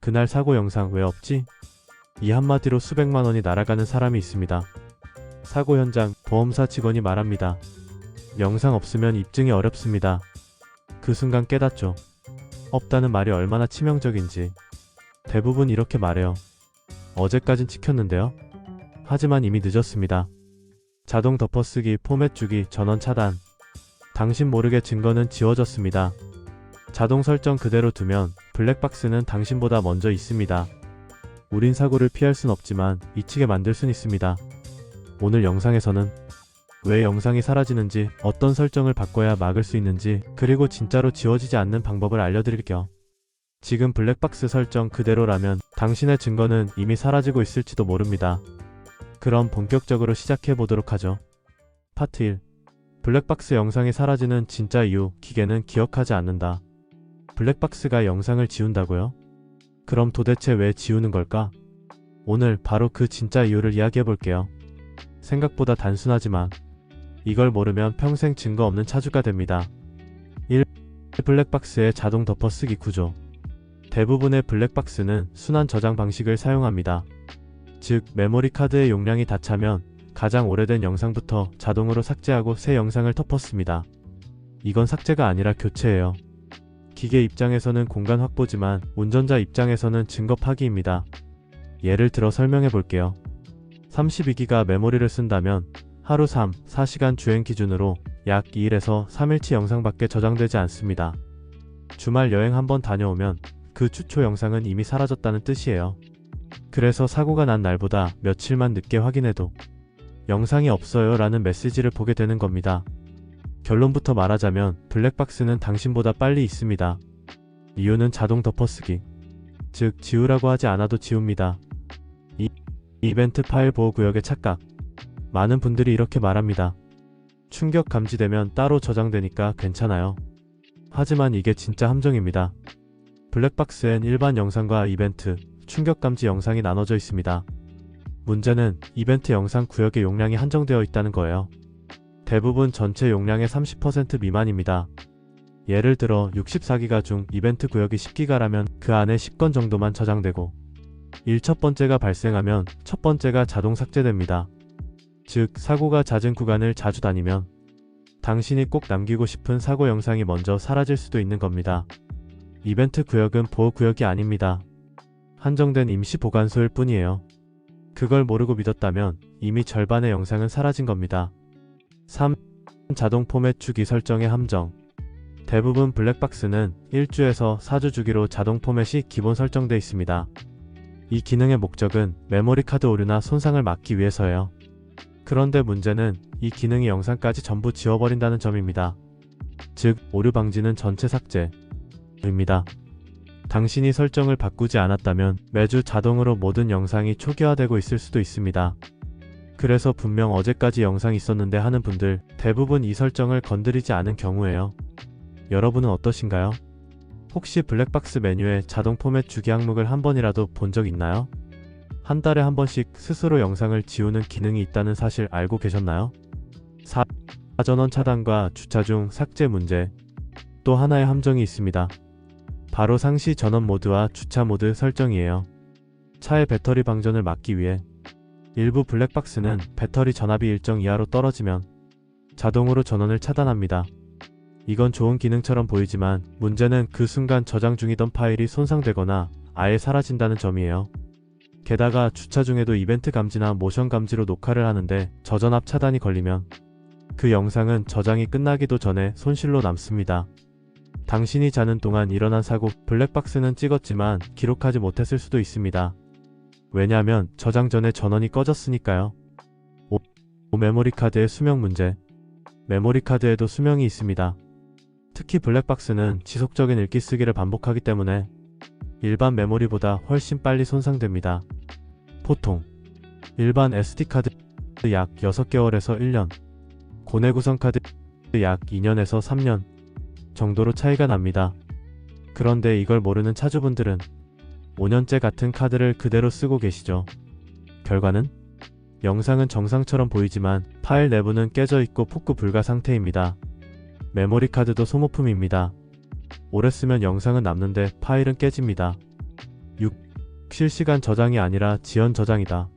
그날 사고 영상 왜 없지? 이 한마디로 수백만 원이 날아가는 사람이 있습니다. 사고 현장 보험사 직원이 말합니다. 영상 없으면 입증이 어렵습니다. 그 순간 깨닫죠. 없다는 말이 얼마나 치명적인지. 대부분 이렇게 말해요. 어제까진 찍혔는데요. 하지만 이미 늦었습니다. 자동 덮어쓰기, 포맷 주기, 전원 차단. 당신 모르게 증거는 지워졌습니다. 자동 설정 그대로 두면 블랙박스는 당신보다 먼저 있습니다. 우린 사고를 피할 순 없지만 잊히게 만들 순 있습니다. 오늘 영상에서는 왜 영상이 사라지는지, 어떤 설정을 바꿔야 막을 수 있는지, 그리고 진짜로 지워지지 않는 방법을 알려드릴게요. 지금 블랙박스 설정 그대로라면 당신의 증거는 이미 사라지고 있을지도 모릅니다. 그럼 본격적으로 시작해 보도록 하죠. 파트 1. 블랙박스 영상이 사라지는 진짜 이유. 기계는 기억하지 않는다. 블랙박스가 영상을 지운다고요? 그럼 도대체 왜 지우는 걸까? 오늘 바로 그 진짜 이유를 이야기해 볼게요. 생각보다 단순하지만 이걸 모르면 평생 증거 없는 차주가 됩니다. 1. 블랙박스의 자동 덮어쓰기 구조. 대부분의 블랙박스는 순환 저장 방식을 사용합니다. 즉, 메모리 카드의 용량이 다 차면 가장 오래된 영상부터 자동으로 삭제하고 새 영상을 덮었습니다. 이건 삭제가 아니라 교체예요. 기계 입장에서는 공간 확보지만 운전자 입장에서는 증거 파기입니다. 예를 들어 설명해 볼게요. 32기가 메모리를 쓴다면 하루 3, 4시간 주행 기준으로 약 2일에서 3일치 영상밖에 저장되지 않습니다. 주말 여행 한번 다녀오면 그 추초 영상은 이미 사라졌다는 뜻이에요. 그래서 사고가 난 날보다 며칠만 늦게 확인해도 영상이 없어요 라는 메시지를 보게 되는 겁니다. 결론부터 말하자면 블랙박스는 당신보다 빨리 있습니다. 이유는 자동 덮어쓰기. 즉, 지우라고 하지 않아도 지웁니다. 이벤트 파일 보호 구역의 착각. 많은 분들이 이렇게 말합니다. 충격 감지되면 따로 저장되니까 괜찮아요. 하지만 이게 진짜 함정입니다. 블랙박스엔 일반 영상과 이벤트, 충격 감지 영상이 나눠져 있습니다. 문제는 이벤트 영상 구역의 용량이 한정되어 있다는 거예요. 대부분 전체 용량의 30% 미만입니다. 예를 들어 64기가 중 이벤트 구역이 10기가라면 그 안에 10건 정도만 저장되고 첫 번째가 발생하면 첫 번째가 자동 삭제됩니다. 즉, 사고가 잦은 구간을 자주 다니면 당신이 꼭 남기고 싶은 사고 영상이 먼저 사라질 수도 있는 겁니다. 이벤트 구역은 보호 구역이 아닙니다. 한정된 임시 보관소일 뿐이에요. 그걸 모르고 믿었다면 이미 절반의 영상은 사라진 겁니다. 3. 자동 포맷 주기 설정의 함정. 대부분 블랙박스는 1주에서 4주 주기로 자동 포맷이 기본 설정되어 있습니다. 이 기능의 목적은 메모리 카드 오류나 손상을 막기 위해서예요. 그런데 문제는 이 기능이 영상까지 전부 지워버린다는 점입니다. 즉, 오류 방지는 전체 삭제입니다. 당신이 설정을 바꾸지 않았다면 매주 자동으로 모든 영상이 초기화되고 있을 수도 있습니다. 그래서 분명 어제까지 영상이 있었는데 하는 분들 대부분 이 설정을 건드리지 않은 경우예요. 여러분은 어떠신가요? 혹시 블랙박스 메뉴에 자동 포맷 주기 항목을 한 번이라도 본 적 있나요? 한 달에 한 번씩 스스로 영상을 지우는 기능이 있다는 사실 알고 계셨나요? 4. 전원 차단과 주차 중 삭제 문제. 또 하나의 함정이 있습니다. 바로 상시 전원 모드와 주차 모드 설정이에요. 차의 배터리 방전을 막기 위해 일부 블랙박스는 배터리 전압이 일정 이하로 떨어지면 자동으로 전원을 차단합니다. 이건 좋은 기능처럼 보이지만 문제는 그 순간 저장 중이던 파일이 손상되거나 아예 사라진다는 점이에요. 게다가 주차 중에도 이벤트 감지나 모션 감지로 녹화를 하는데 저전압 차단이 걸리면 그 영상은 저장이 끝나기도 전에 손실로 남습니다. 당신이 자는 동안 일어난 사고, 블랙박스는 찍었지만 기록하지 못했을 수도 있습니다. 왜냐하면 저장 전에 전원이 꺼졌으니까요. 5. 메모리 카드의 수명 문제. 메모리 카드에도 수명이 있습니다. 특히 블랙박스는 지속적인 읽기 쓰기를 반복하기 때문에 일반 메모리보다 훨씬 빨리 손상됩니다. 보통 일반 SD카드 약 6개월에서 1년, 고내 구성 카드 약 2년에서 3년 정도로 차이가 납니다. 그런데 이걸 모르는 차주분들은 5년째 같은 카드를 그대로 쓰고 계시죠. 결과는 영상은 정상처럼 보이지만 파일 내부는 깨져 있고 복구 불가 상태입니다. 메모리 카드도 소모품입니다. 오래 쓰면 영상은 남는데 파일은 깨집니다. 6. 실시간 저장이 아니라 지연 저장이다.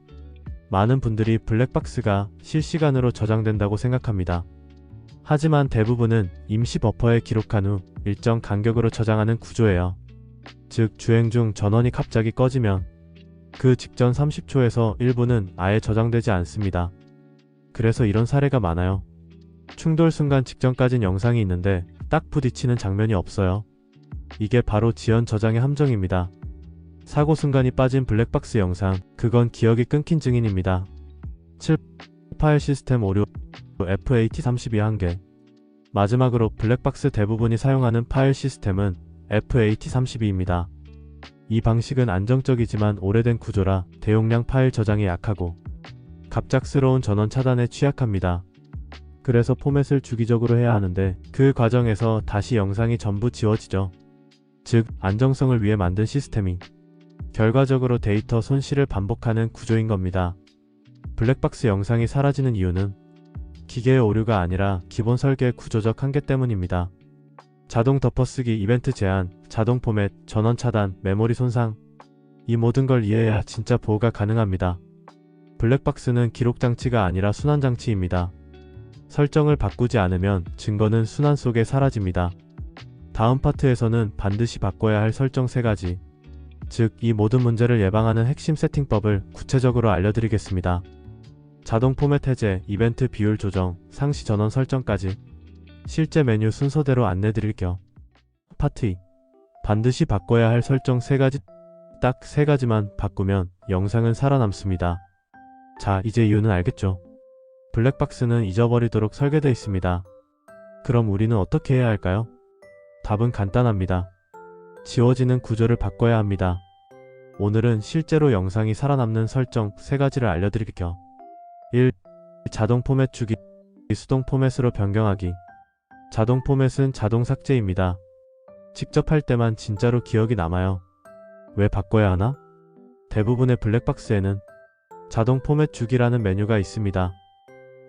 많은 분들이 블랙박스가 실시간으로 저장된다고 생각합니다. 하지만 대부분은 임시 버퍼에 기록한 후 일정 간격으로 저장하는 구조예요. 즉 주행 중 전원이 갑자기 꺼지면 그 직전 30초에서 일부는 아예 저장되지 않습니다. 그래서 이런 사례가 많아요. 충돌 순간 직전까진 영상이 있는데 딱 부딪히는 장면이 없어요. 이게 바로 지연 저장의 함정입니다. 사고 순간이 빠진 블랙박스 영상, 그건 기억이 끊긴 증인입니다. 7. 파일 시스템 오류 FAT32 한계. 마지막으로 블랙박스 대부분이 사용하는 파일 시스템은 FAT32입니다. 이 방식은 안정적이지만 오래된 구조라 대용량 파일 저장에 약하고 갑작스러운 전원 차단에 취약합니다. 그래서 포맷을 주기적으로 해야 하는데 그 과정에서 다시 영상이 전부 지워지죠. 즉 안정성을 위해 만든 시스템이 결과적으로 데이터 손실을 반복하는 구조인 겁니다. 블랙박스 영상이 사라지는 이유는 기계의 오류가 아니라 기본 설계의 구조적 한계 때문입니다. 자동 덮어쓰기, 이벤트 제한, 자동 포맷, 전원 차단, 메모리 손상, 이 모든 걸 이해해야 진짜 보호가 가능합니다. 블랙박스는 기록 장치가 아니라 순환 장치입니다. 설정을 바꾸지 않으면 증거는 순환 속에 사라집니다. 다음 파트에서는 반드시 바꿔야 할 설정 3가지, 즉 이 모든 문제를 예방하는 핵심 세팅법을 구체적으로 알려드리겠습니다. 자동 포맷 해제, 이벤트 비율 조정, 상시 전원 설정까지 실제 메뉴 순서대로 안내드릴게요. 파트 2. 반드시 바꿔야 할 설정 3가지. 딱 3가지만 바꾸면 영상은 살아남습니다. 자, 이제 이유는 알겠죠? 블랙박스는 잊어버리도록 설계되어 있습니다. 그럼 우리는 어떻게 해야 할까요? 답은 간단합니다. 지워지는 구조를 바꿔야 합니다. 오늘은 실제로 영상이 살아남는 설정 3가지를 알려드릴게요. 1. 자동 포맷 주기, 수동 포맷으로 변경하기. 자동 포맷은 자동 삭제입니다. 직접 할 때만 진짜로 기억이 남아요. 왜 바꿔야 하나? 대부분의 블랙박스에는 자동 포맷 주기라는 메뉴가 있습니다.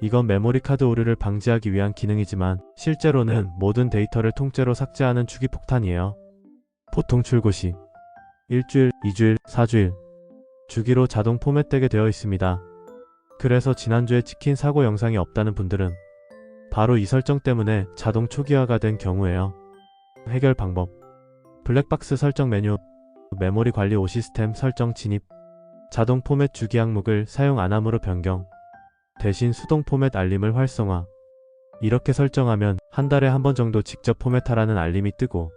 이건 메모리 카드 오류를 방지하기 위한 기능이지만 실제로는 모든 데이터를 통째로 삭제하는 주기 폭탄이에요. 보통 출고 시 1주일, 2주일, 4주일 주기로 자동 포맷되게 되어 있습니다. 그래서 지난주에 찍힌 사고 영상이 없다는 분들은 바로 이 설정 때문에 자동 초기화가 된 경우예요. 해결 방법. 블랙박스 설정 메뉴, 메모리 관리 오 시스템 설정 진입, 자동 포맷 주기 항목을 사용 안함으로 변경, 대신 수동 포맷 알림을 활성화. 이렇게 설정하면 한 달에 한 번 정도 직접 포맷하라는 알림이 뜨고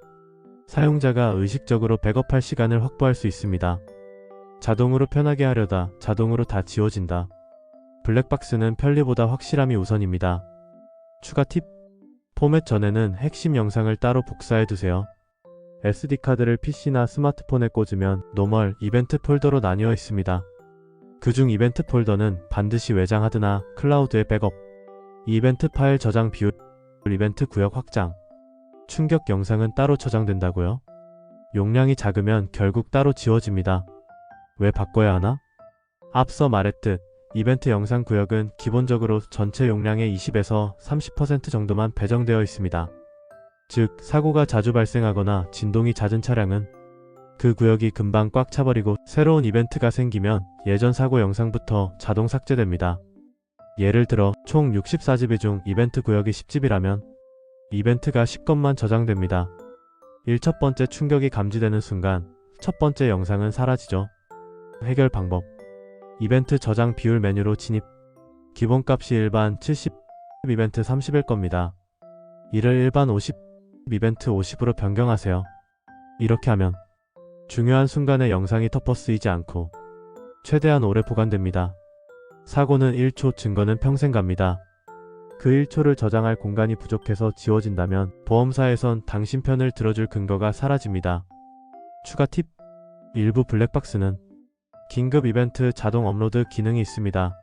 사용자가 의식적으로 백업할 시간을 확보할 수 있습니다. 자동으로 편하게 하려다 자동으로 다 지워진다. 블랙박스는 편리보다 확실함이 우선입니다. 추가 팁. 포맷 전에는 핵심 영상을 따로 복사해 두세요. SD카드를 PC나 스마트폰에 꽂으면 노멀, 이벤트 폴더로 나뉘어 있습니다. 그중 이벤트 폴더는 반드시 외장하드나 클라우드에 백업, 이벤트 파일 저장 비율, 이벤트 구역 확장, 충격 영상은 따로 저장된다고요? 용량이 작으면 결국 따로 지워집니다. 왜 바꿔야 하나? 앞서 말했듯 이벤트 영상 구역은 기본적으로 전체 용량의 20에서 30% 정도만 배정되어 있습니다. 즉, 사고가 자주 발생하거나 진동이 잦은 차량은 그 구역이 금방 꽉 차버리고 새로운 이벤트가 생기면 예전 사고 영상부터 자동 삭제됩니다. 예를 들어 총 64GB 중 이벤트 구역이 10GB라면 이벤트가 10건만 저장됩니다. 첫 번째 충격이 감지되는 순간 첫 번째 영상은 사라지죠. 해결 방법. 이벤트 저장 비율 메뉴로 진입. 기본값이 일반 70, 이벤트 30일 겁니다. 이를 일반 50, 이벤트 50으로 변경하세요. 이렇게 하면 중요한 순간에 영상이 덮어 쓰이지 않고 최대한 오래 보관됩니다. 사고는 1초, 증거는 평생 갑니다. 그 1초를 저장할 공간이 부족해서 지워진다면 보험사에선 당신 편을 들어줄 근거가 사라집니다. 추가 팁. 일부 블랙박스는 긴급 이벤트 자동 업로드 기능이 있습니다.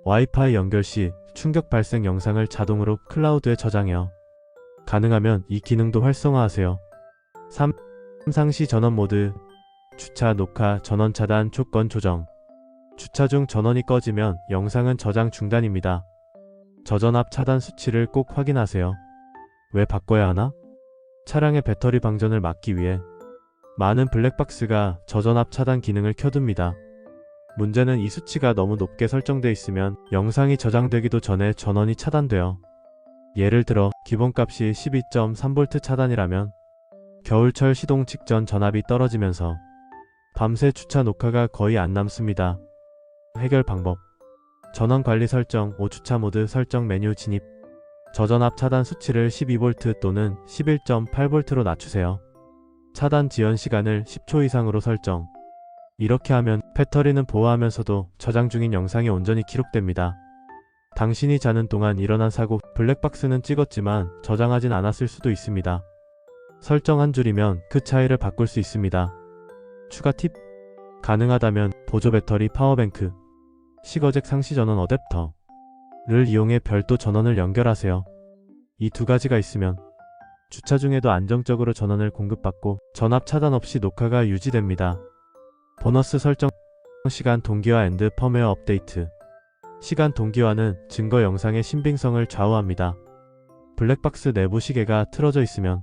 와이파이 연결 시 충격 발생 영상을 자동으로 클라우드에 저장해요. 가능하면 이 기능도 활성화하세요. 3. 상시 전원 모드. 주차, 녹화, 전원 차단, 조건 조정. 주차 중 전원이 꺼지면 영상은 저장 중단입니다. 저전압 차단 수치를 꼭 확인하세요. 왜 바꿔야 하나? 차량의 배터리 방전을 막기 위해 많은 블랙박스가 저전압 차단 기능을 켜둡니다. 문제는 이 수치가 너무 높게 설정돼 있으면 영상이 저장되기도 전에 전원이 차단돼요. 예를 들어 기본값이 12.3V 차단이라면 겨울철 시동 직전 전압이 떨어지면서 밤새 주차 녹화가 거의 안 남습니다. 해결 방법: 전원 관리 설정 5주차 모드 설정 메뉴 진입. 저전압 차단 수치를 12V 또는 11.8V로 낮추세요. 차단 지연 시간을 10초 이상으로 설정. 이렇게 하면 배터리는 보호하면서도 저장 중인 영상이 온전히 기록됩니다. 당신이 자는 동안 일어난 사고, 블랙박스는 찍었지만 저장하진 않았을 수도 있습니다. 설정 한 줄이면 그 차이를 바꿀 수 있습니다. 추가 팁: 가능하다면 보조 배터리 파워뱅크, 시거잭 상시 전원 어댑터를 이용해 별도 전원을 연결하세요. 이 두 가지가 있으면 주차 중에도 안정적으로 전원을 공급받고 전압 차단 없이 녹화가 유지됩니다. 보너스 설정: 시간 동기화 앤드 펌웨어 업데이트. 시간 동기화는 증거 영상의 신빙성을 좌우합니다. 블랙박스 내부 시계가 틀어져 있으면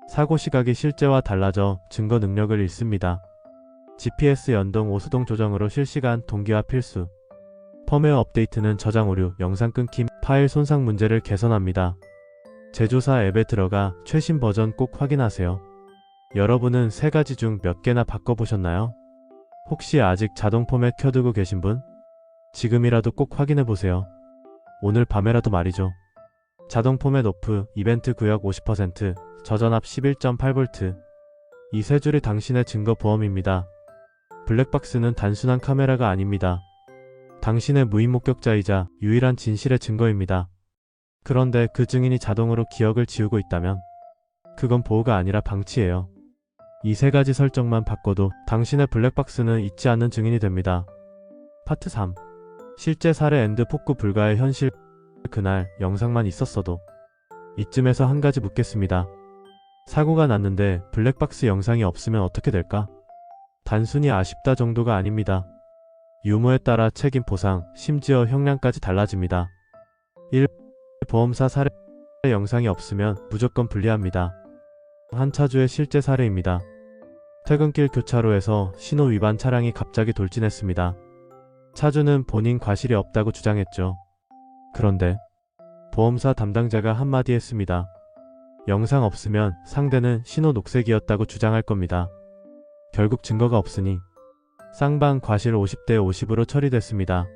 사고 시각이 실제와 달라져 증거 능력을 잃습니다. GPS 연동 오수동 조정으로 실시간 동기화 필수. 펌웨어 업데이트는 저장 오류, 영상 끊김, 파일 손상 문제를 개선합니다. 제조사 앱에 들어가 최신 버전 꼭 확인하세요. 여러분은 세 가지 중 몇 개나 바꿔보셨나요? 혹시 아직 자동 포맷 켜두고 계신 분? 지금이라도 꼭 확인해보세요. 오늘 밤에라도 말이죠. 자동 포맷 오프, 이벤트 구역 50%, 저전압 11.8V. 이 세 줄이 당신의 증거 보험입니다. 블랙박스는 단순한 카메라가 아닙니다. 당신의 무인 목격자이자 유일한 진실의 증거입니다. 그런데 그 증인이 자동으로 기억을 지우고 있다면 그건 보호가 아니라 방치예요. 이 세 가지 설정만 바꿔도 당신의 블랙박스는 잊지 않는 증인이 됩니다. 파트 3. 실제 사례 앤드 복구 불가의 현실. 그날 영상만 있었어도. 이쯤에서 한 가지 묻겠습니다. 사고가 났는데 블랙박스 영상이 없으면 어떻게 될까? 단순히 아쉽다 정도가 아닙니다. 유무에 따라 책임 보상, 심지어 형량까지 달라집니다. 1. 보험사 사례 영상이 없으면 무조건 불리합니다. 한 차주의 실제 사례입니다. 퇴근길 교차로에서 신호 위반 차량이 갑자기 돌진했습니다. 차주는 본인 과실이 없다고 주장했죠. 그런데 보험사 담당자가 한마디 했습니다. 영상 없으면 상대는 신호 녹색이었다고 주장할 겁니다. 결국 증거가 없으니 쌍방 과실 50대 50으로 처리됐습니다.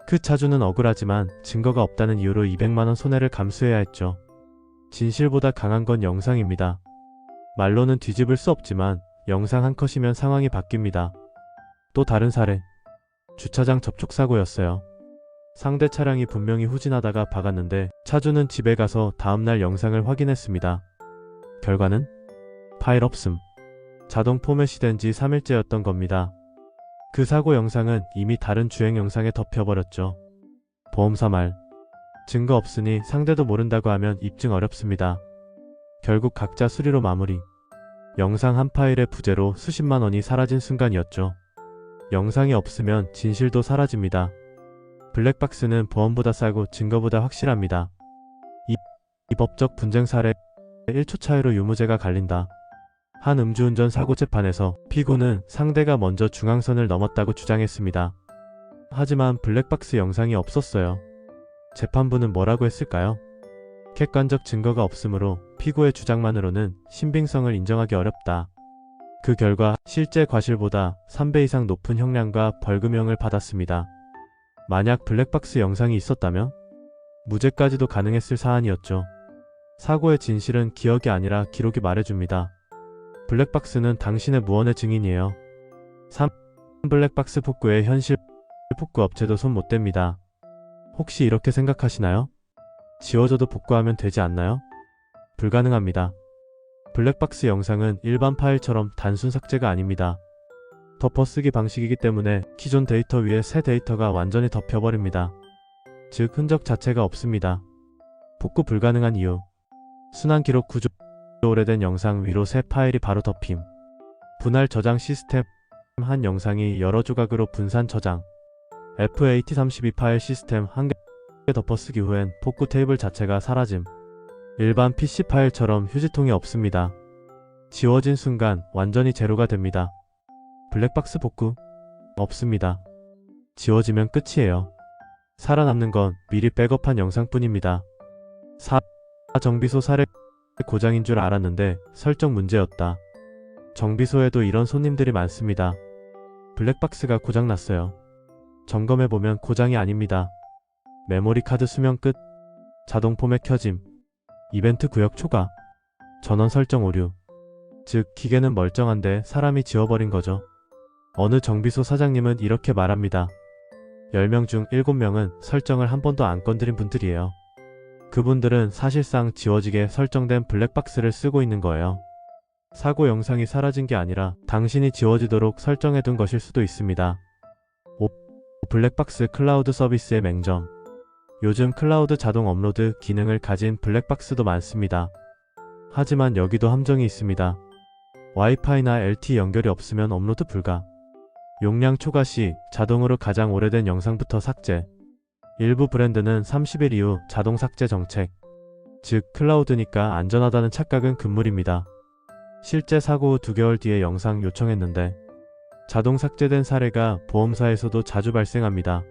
그 차주는 억울하지만 증거가 없다는 이유로 200만원 손해를 감수해야 했죠. 진실보다 강한 건 영상입니다. 말로는 뒤집을 수 없지만 영상 한 컷이면 상황이 바뀝니다. 또 다른 사례. 주차장 접촉사고였어요. 상대 차량이 분명히 후진하다가 박았는데 차주는 집에 가서 다음날 영상을 확인했습니다. 결과는 파일 없음. 자동 포맷이 된 지 3일째였던 겁니다. 그 사고 영상은 이미 다른 주행 영상에 덮여버렸죠. 보험사 말. 증거 없으니 상대도 모른다고 하면 입증 어렵습니다. 결국 각자 수리로 마무리. 영상 한 파일의 부재로 수십만 원이 사라진 순간이었죠. 영상이 없으면 진실도 사라집니다. 블랙박스는 보험보다 싸고 증거보다 확실합니다. 이 법적 분쟁 사례. 1초 차이로 유무죄가 갈린다. 한 음주운전 사고 재판에서 피고는 상대가 먼저 중앙선을 넘었다고 주장했습니다. 하지만 블랙박스 영상이 없었어요. 재판부는 뭐라고 했을까요? 객관적 증거가 없으므로 피고의 주장만으로는 신빙성을 인정하기 어렵다. 그 결과 실제 과실보다 3배 이상 높은 형량과 벌금형을 받았습니다. 만약 블랙박스 영상이 있었다면 무죄까지도 가능했을 사안이었죠. 사고의 진실은 기억이 아니라 기록이 말해줍니다. 블랙박스는 당신의 무언의 증인이에요. 3. 블랙박스 복구의 현실. 복구 업체도 손 못 댑니다. 혹시 이렇게 생각하시나요? 지워져도 복구하면 되지 않나요? 불가능합니다. 블랙박스 영상은 일반 파일처럼 단순 삭제가 아닙니다. 덮어쓰기 방식이기 때문에 기존 데이터 위에 새 데이터가 완전히 덮여버립니다. 즉 흔적 자체가 없습니다. 복구 불가능한 이유. 순환 기록 구조. 오래된 영상 위로 새 파일이 바로 덮임. 분할 저장 시스템. 한 영상이 여러 조각으로 분산 저장. FAT32 파일 시스템. 한 개 덮어쓰기 후엔 복구 테이블 자체가 사라짐. 일반 PC 파일처럼 휴지통이 없습니다. 지워진 순간 완전히 제로가 됩니다. 블랙박스 복구? 없습니다. 지워지면 끝이에요. 살아남는 건 미리 백업한 영상뿐입니다. 정비소 사례 고장인 줄 알았는데 설정 문제였다. 정비소에도 이런 손님들이 많습니다. 블랙박스가 고장났어요. 점검해보면 고장이 아닙니다. 메모리 카드 수명 끝, 자동 포맷 켜짐, 이벤트 구역 초과, 전원 설정 오류. 즉 기계는 멀쩡한데 사람이 지워버린 거죠. 어느 정비소 사장님은 이렇게 말합니다. 10명 중 7명은 설정을 한 번도 안 건드린 분들이에요. 그분들은 사실상 지워지게 설정된 블랙박스를 쓰고 있는 거예요. 사고 영상이 사라진 게 아니라 당신이 지워지도록 설정해둔 것일 수도 있습니다. 5. 블랙박스 클라우드 서비스의 맹점. 요즘 클라우드 자동 업로드 기능을 가진 블랙박스도 많습니다. 하지만 여기도 함정이 있습니다. 와이파이나 LTE 연결이 없으면 업로드 불가. 용량 초과 시 자동으로 가장 오래된 영상부터 삭제. 일부 브랜드는 30일 이후 자동 삭제 정책. 즉 클라우드니까 안전하다는 착각은 금물입니다. 실제 사고 후 2개월 뒤에 영상 요청했는데 자동 삭제된 사례가 보험사에서도 자주 발생합니다.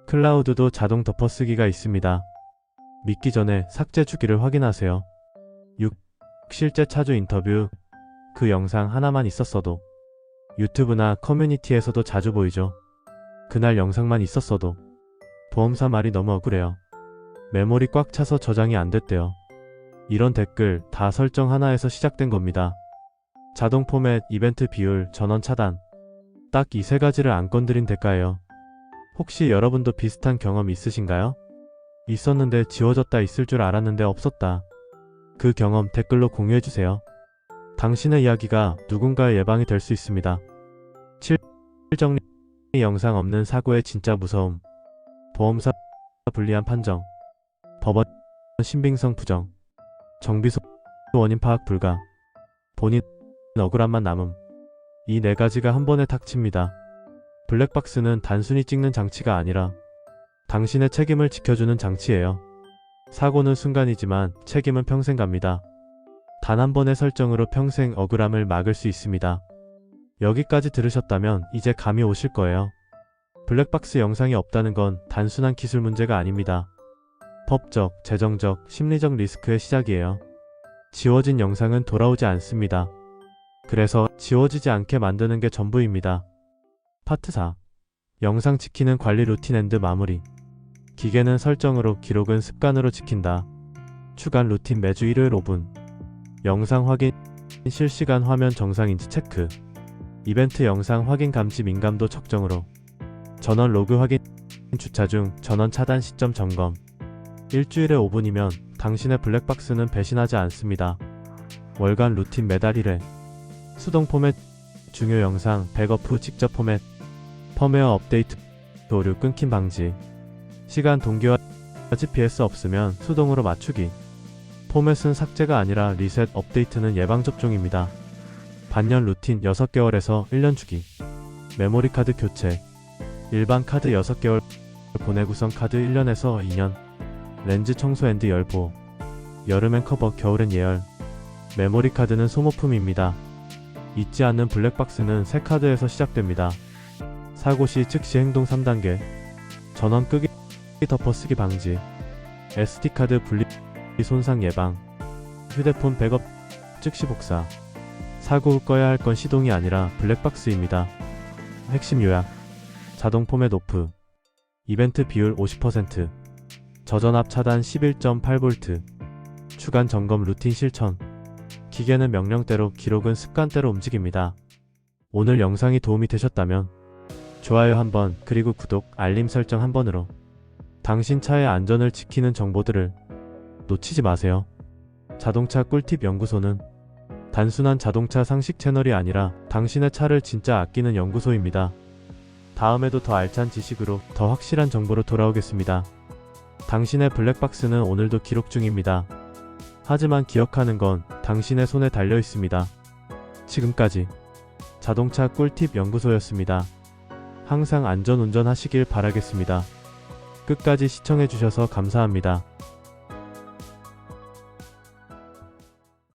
클라우드도 자동 덮어쓰기가 있습니다. 믿기 전에 삭제 주기를 확인하세요. 6. 실제 차주 인터뷰. 그 영상 하나만 있었어도 유튜브나 커뮤니티에서도 자주 보이죠. 그날 영상만 있었어도. 보험사 말이 너무 억울해요. 메모리 꽉 차서 저장이 안 됐대요. 이런 댓글 다 설정 하나에서 시작된 겁니다. 자동 포맷, 이벤트 비율, 전원 차단. 딱 이 3가지를 안 건드린 대가예요. 혹시 여러분도 비슷한 경험 있으신가요? 있었는데 지워졌다, 있을 줄 알았는데 없었다. 그 경험 댓글로 공유해주세요. 당신의 이야기가 누군가의 예방이 될 수 있습니다. 7. 정리 영상 없는 사고의 진짜 무서움. 보험사 불리한 판정. 법원 신빙성 부정. 정비소 원인 파악 불가. 본인 억울함만 남음. 이 4가지가 한 번에 탁 칩니다. 블랙박스는 단순히 찍는 장치가 아니라 당신의 책임을 지켜주는 장치예요. 사고는 순간이지만 책임은 평생 갑니다. 단 한 번의 설정으로 평생 억울함을 막을 수 있습니다. 여기까지 들으셨다면 이제 감이 오실 거예요. 블랙박스 영상이 없다는 건 단순한 기술 문제가 아닙니다. 법적, 재정적, 심리적 리스크의 시작이에요. 지워진 영상은 돌아오지 않습니다. 그래서 지워지지 않게 만드는 게 전부입니다. 파트 4. 영상 지키는 관리 루틴 앤드 마무리. 기계는 설정으로, 기록은 습관으로 지킨다. 주간 루틴 매주 일요일 5분. 영상 확인, 실시간 화면 정상인지 체크. 이벤트 영상 확인 감지 민감도 측정으로. 전원 로그 확인, 주차 중 전원 차단 시점 점검. 일주일에 5분이면 당신의 블랙박스는 배신하지 않습니다. 월간 루틴 매달 1회. 수동 포맷, 중요 영상 백업 후 직접 포맷. 펌웨어 업데이트, 오류 끊김 방지. 시간 동기화, GPS 없으면 수동으로 맞추기. 포맷은 삭제가 아니라 리셋, 업데이트는 예방접종입니다. 반년 루틴 6개월에서 1년 주기. 메모리 카드 교체. 일반 카드 6개월, 고내 구성 카드 1년에서 2년. 렌즈 청소 앤드 열보. 여름엔 커버, 겨울엔 예열. 메모리 카드는 소모품입니다. 잊지 않는 블랙박스는 새 카드에서 시작됩니다. 사고 시 즉시 행동 3단계. 전원 끄기, 덮어쓰기 방지. SD카드 분리 손상 예방. 휴대폰 백업, 즉시 복사. 사고 후 꺼야 할 건 시동이 아니라 블랙박스입니다. 핵심 요약. 자동 포맷 오프. 이벤트 비율 50%. 저전압 차단 11.8V. 주간 점검 루틴 실천. 기계는 명령대로, 기록은 습관대로 움직입니다. 오늘 영상이 도움이 되셨다면 좋아요 한번, 그리고 구독, 알림 설정 한번으로 당신 차의 안전을 지키는 정보들을 놓치지 마세요. 자동차 꿀팁 연구소는 단순한 자동차 상식 채널이 아니라 당신의 차를 진짜 아끼는 연구소입니다. 다음에도 더 알찬 지식으로, 더 확실한 정보로 돌아오겠습니다. 당신의 블랙박스는 오늘도 기록 중입니다. 하지만 기억하는 건 당신의 손에 달려 있습니다. 지금까지 자동차 꿀팁 연구소였습니다. 항상 안전 운전하시길 바라겠습니다. 끝까지 시청해주셔서 감사합니다.